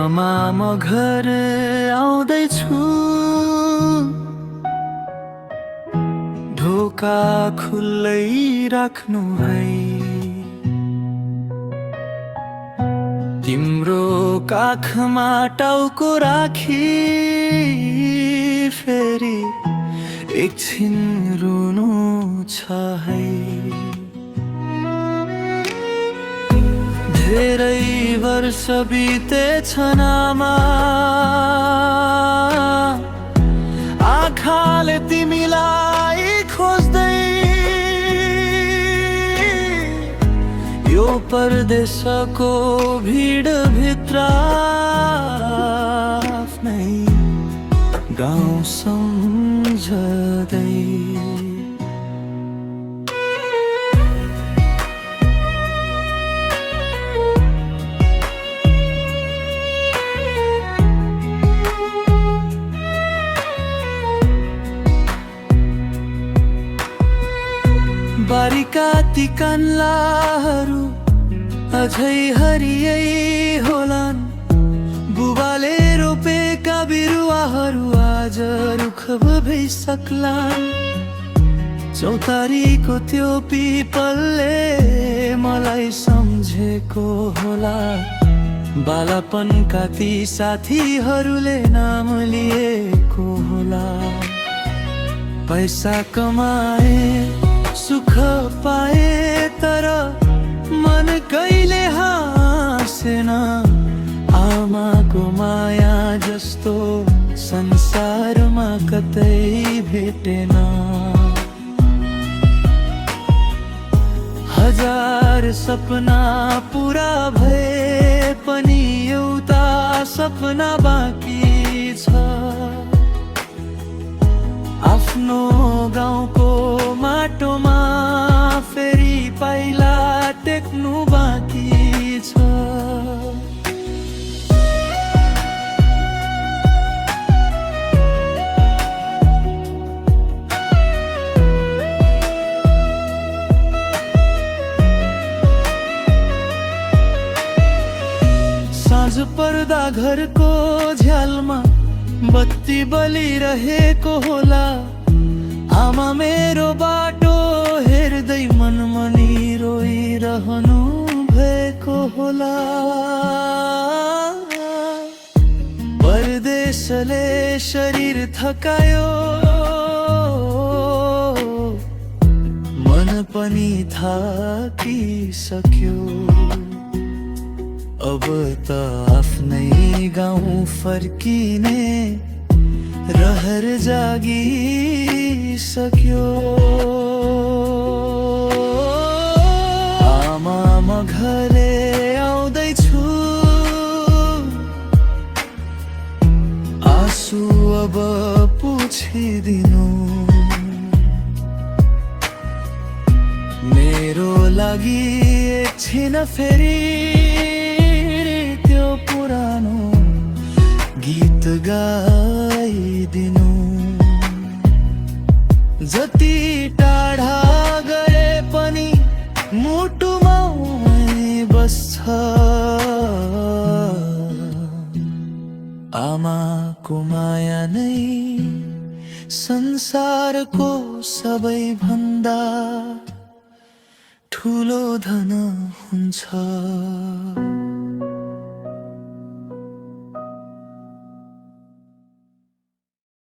आमा म घर आउँदैछु, ढोका खुल्लै राख्नु है। तिम्रो काखमा टाउको राखी फेरि एकछिन रुनु छ है। धेरै वर्ष बितेछन् आमा, आँखाले तिमीलाई खोज्दै, यो परदेशको भिड भित्र आफ्नै गाउँ सम्झदै। बारीका ती कान्लाहरू अझै हरियै होलान्, बुबाले रोपेका बिरुवाहरू आज रुख भइसक्लान्। चौतारीको त्यो पिपलले मलाई सम्झेको होला, बालापनका ती साथीहरूले नाम लिएको होला। पैसा कमाए सुख पाए तर मन कहिले हाँसेन, आमाको माया जस्तो संसारमा कतै भेटेन। हजार सपना पूरा भए पनि एउटा सपना बाँकी छ, आफ्नो गाउँको माटोमा फेरि पाइला टेक्नु बाँकी छ। साँझ पर्दा घरको झ्यालमा बत्ती बलिरहेको होला, आमा मेरो बाटो हेर्दै मनमनी रोइरहनु भएको होला। परदेशले शरीर थकायो, मन पनि थाकिसक्यो, अब त आफ्नै गाउँ फर्किने रहर जागिसक्यो। आमा म घरे आउँदैछु, आँसु अब पुछिदिनु, मेरो लागि एकछिन फेरि त्यो पुरानो गीत गाइदिनु। जति टाढा गए पनि मुटुमा बस्छ, आमाको माया नै संसारको सबैभन्दा ठुलो धन हुन्छ।